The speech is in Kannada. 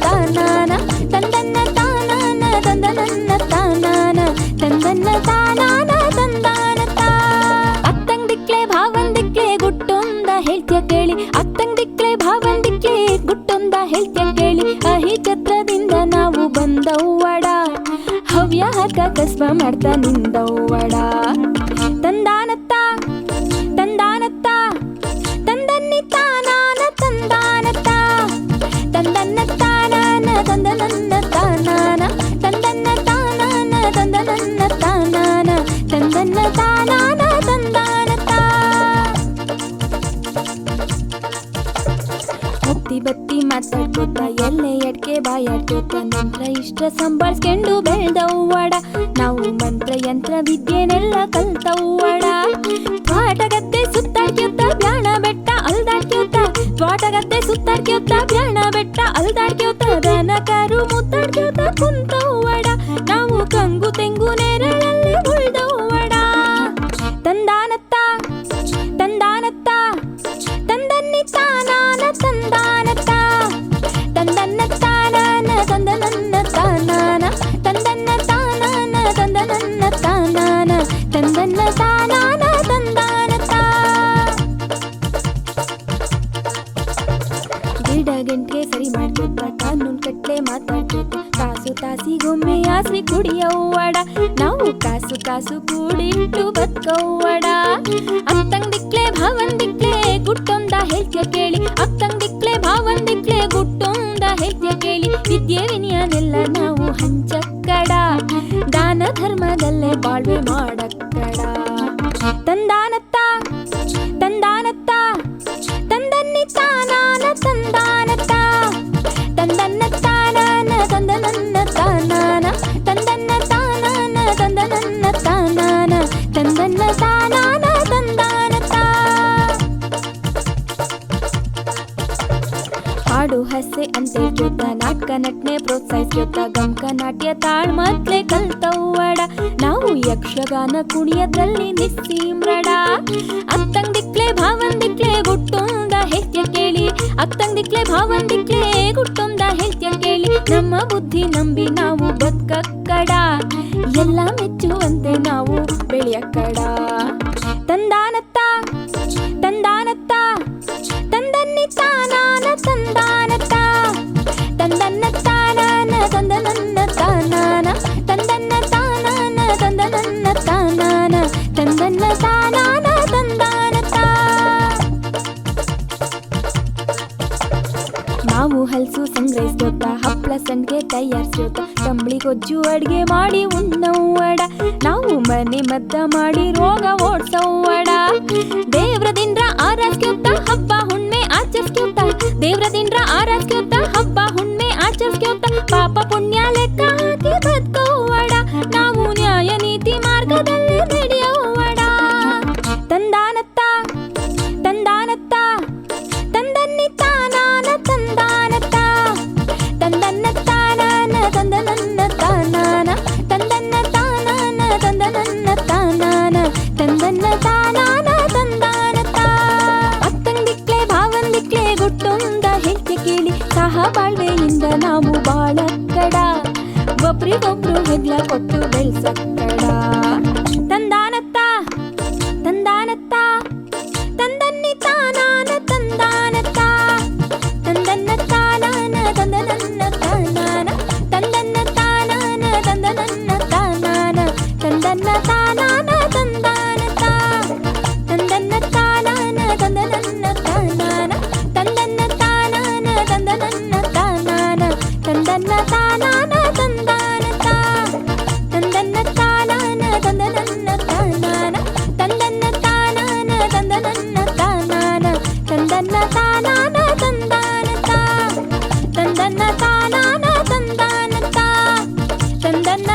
ತಾನಾನ ತಂದನ್ನ ತಾನಾನ ತಂದನನ್ನ ತಾನಾನ ತಂದನ್ನ ತಾನಾನ ತಂದಾನತ್ತ. ಅತ್ತಂದಿಕ್ಲೆ ಭಾವಂದಿಕ್ಲೆ ಗುಟ್ಟೊಂದ ಹೇಳ್ತ್ಯ ಕೇಳಿ, ಅತ್ತಂದಿಕ್ಲೆ ಭಾವಂದಿಕ್ಲೆ ಗುಟ್ಟೊಂದ ಹೇಳ್ತ್ಯ ಕೇಳಿ. ಅಹಿ ಛತ್ರದಿಂದ ನಾವು ಬಂದವ್ವಡ, ಹವ್ಯಾಕ ಕಸ್ಬ ಮಾಡ್ತಾ ನಿಂದವ್ವಡ. ತಂದಾನತ್ತ ತಂದಾನತ್ತ ತಂದನ್ನಿ ತಾನಾನ ತಂದಾನತ್ತ ತಂದನ್ನ ತಾನಾನ ತಂದನನ್ನ ತಾನಾನ ತಂದನ್ನ ತಾನಾನ ತಂದನನ್ನ ತಾನಾನ ತಂದನ್ನ ತಾನಾನ ತಂದಾನತ್ತ. ಹತ್ತಿ ಬತ್ತಿ ಮಾತಾಡ್ಕೋತ ಎಲ್ಲೆ ಎಡ್ಕೆ ಬಾಯಾಡ್ಕೋತ ನಂತರ ಇಷ್ಟ ಸಂಭಾಳ್ಸ್ಕೊಂಡು ಬೆಳ್ದವ್ವಡ. ನಾವು ಮಂತ್ರ ಯಂತ್ರ ವಿದ್ಯೆನೆಲ್ಲ ಕಲ್ತವ್ವಡ. ತ್ವಾಟಗದ್ದೆ ಸುತ್ತಾಡ್ಕ್ಯೋತ ಬ್ಯಾಣ ಬೆಟ್ಟ ಅಲ್ದಾಡ್ಕ್ಯೋತ, ತ್ವಾಟಗದ್ದೆ ಸುತ್ತಾಡ್ಕ್ಯೋತ ಬ್ಯಾಣ ಬೆಟ್ಟ ಅಲ್ದಾಡ್ಕ್ಯೋತ, ದನ ಕರು ಮುತ್ತಾಡ್ಕ್ಯೋತ ಕುಂತವ್ವಡ. ನಾವು ಕಂಗು ತೆಂಗು ನೆರಳಲ್ಲಿ ಉಳ್ದವ್ವಡ. ತಂದಾನತ್ತ ತಂದಾನತ್ತ ತಂದನ್ನಿ ತಾನಾನ ತಂದಾನತ್ತ ತಂದನ್ನ ತಾನಾನ ತಂದನನ್ನ ತಾನಾನ ತಂದನ್ನ ತಾನಾನ ತಂದನನ್ನ ತಾನಾನ ತಂದನ್ನ ತಾನಾನ ತಂದಾನತ್ತ. ಗಿಡ ಗಂಟೆ ಸರಿ ಮಾಡ್ಕೋತ ಕಾನೂನ್ ಕಟ್ಲೆ ಮಾತಾಡ್ಕೋತ ಕಾಸು ತಾಸಿಗೊಮ್ಮೆ ಆಸ್ರಿ ಕುಡಿಯವ್ವಡ. ನಾವು ಕಾಸು ಕಾಸು ಕೂಡಿಟ್ಟು ಬದುಕವ್ವಡ. ಅತ್ತಂದಿಕ್ಲೆ ಭಾವಂದಿಕ್ಲೆ ಗುಟ್ಟೊಂದ ಹೇಳ್ತ್ಯ ಕೇಳಿ, ಅತ್ತಂದಿಕ್ಲೆ ಭಾವಂದಿಕ್ಲೆ ಗುಟ್ಟೊಂದ ಹೇಳ್ತ್ಯ ಕೇಳಿ. ವಿದ್ಯೆ ವಿನಯನೆಲ್ಲ ನಾವು ಹಂಚಕ್ಕಡ, ದಾನ ಧರ್ಮದಲ್ಲೇ ಬಾಳ್ವೆ ಮಾಡಕ್ಕಡ. ತಂದಾನತ್ತ ತಂದಾನತ್ತ ತಂದನ್ನಿ ತಾನಾನ ತಂದಾನತ್ತ ತಂದನ್ನ ತಾನಾನ ತಂದನನ್ನ ತಾನಾನ ತಂದನ್ನ ತಾನಾನ ತಂದನನ್ನ ತಾನಾನ ತಂದನ್ನ ತಾನಾನ ತಂದಾನತ್ತ. ಹಾಡು ಹಸೆ ಅಂತೇಳ್ಕೋತ ನಾಟಕ ನಟನೆ ಪ್ರೋತ್ಸಾಹಿಸ್ಕೋತ ಗಮಕ ನಾಟ್ಯ ತಾಳ್ ಮತ್ಲೆ ಕಲ್ತವ್ವಡ. ನಾವು ಯಕ್ಷಗಾನ ಕುಣಿಯದಲ್ಲಿ ನಿಸ್ಸೀಮ್ರಡ. ಅತ್ತಂದಿಕ್ಲೆ ಭಾವಂದಿಕ್ಲೆ ಗುಟ್ಟೊಂದ ಹೇಳ್ತ್ಯ ಕೇಳಿ, ಅತ್ತಂದಿಕ್ಲೆ ಭಾವಂದಿಕ್ಲೆ ಗುಟ್ಟೊಂದ ಹೇಳ್ತ್ಯ ಕೇಳಿ. ನಮ್ಮ ಬುದ್ಧಿ ನಂಬಿ ನಾವು ಬದುಕಕ್ಕಡ, ಎಲ್ಲ ಮೆಚ್ಚುವಂತೆ ನಾವು ಬೆಳೆಯಕ್ಕಡ. ತಂದಾನತ್ತ ತಂದಾನತ್ತ ತಂದನ್ನಿ ತಾನಾನ ತಂದಾನತ್ತ ತಂದನ್ನ ತಾನಾನ ತಂದನನ್ನ ತಾನಾನ ತಂದನ್ನ ತಾನಾನ ತಂದನನ್ನ ತಾನಾನ ತಂದನ್ನ ತಾನಾನ ತಂದಾನತ್ತ. ನಾವು ಹಲ್ಸು ಸಂಗ್ರಹಿಸ್ಕೋತ ಹಪ್ಳ ಸಂಡ್ಗೆ ತಯಾರಿಸ್ಕೋತ ಕಂಬಳಿ ಗೊಜ್ಜು ಅಡ್ಗೆ ಮಾಡಿ ಉಣ್ಣವ್ವಡ. ನಾವು ಮನೆ ಮದ್ದ ಮಾಡಿ ರೋಗ ಓಡ್ಸವ್ವಡ. ದೇವ್ರದಿಂದ್ರ ಆರಾಸ್ಕ್ಯೋತ ಹಬ್ಬ ಹುಣ್ಮೆ ಆಚರಿಸ್ಕ್ಯೋತ, ದೇವ್ರದಿಂದ್ರ ಆರಾಸ್ಕ್ಯೋತ ಹಬ್ಬ ಹುಣ್ಮೆ ಆಚರಿಸ್ಕ್ಯೋತ. ಪಾಪ ಪುಣ್ಯ ಲೆಕ್ಕ ಹಾಕಿ ಬದುಕವ್ವಡ. ನಾವು ನ್ಯಾಯ ನೀತಿ ಮಾರ್ಗದಲ್ಲಿ ನಡೆಯವ್ವಡ. ತಂದಾನತ್ತ ತಂದಾನತ್ತ ತಂದನ್ನಿ ತಾನಾನ ತಂದಾನತ್ತ ತಂದನ್ನ ತಾನಾನ ತಂದನನ್ನ ತಾನಾನ ತಂದನ್ನ ತಾನಾನ ತಂದನನ್ನ ತಾನಾನ ತಂದನ್ನ ತಾನಾನ ತಂದಾನತ್ತ. ಅತ್ತಂದಿಕ್ಲೆ ಭಾವಂದಿಕ್ಲೆ ಗುಟ್ಟೊಂದ ಹೇಳ್ತ್ಯ ಕೇಳಿ, ಸಹ ಬಾಳ್ವೆಯಿಂದ ನಾವು ಬಾಳಕ್ಕಡ, ಒಬ್ರಿಗೊಬ್ರು ಹೆಗ್ಲ ಕೊಟ್ಟು ಬೆಳ್ಸಕ್ಕಡ. ತಂದಾನತ್ತ ತಂದಾನತ್ತ ತಂದನ್ನಿ ತಾನಾನ ತಂದಾನತ್ತ ತಂದನ್ನ ತಾನಾನ ತಂದನನ್ನ ತಾನಾನ ತಂದನ್ನ ತಾನಾನ ತಂದನನ್ನ ತಾನಾನ ತಂದನ್ನ ತಾನಾನ ತಂದಾನತ್ತ ತಂದನ್ನ ತಾನಾನ ತಂದನನ್ನ ತಾನಾನ ತಂದನ್ನ ತಾನಾನ ತಂದನನ್ನ ತಾನಾನ ತಂದನ್ನ ತಾನಾನ ತಂದಾನತ್ತ ತಂದನ್ನ ತಾನಾನ ತಂದನನ್ನ ತಾನಾನ ತಂದನ್ನ ತಾನಾನ ತಂದನನ್ನ ತಾನಾನ ತಂದನ್ನ ತಾನಾನ ತಂದಾನತ್ತ ತಂದನ್ನ ತಾನಾನ ತಂದಾನತ್ತ ತಂದನ್ನ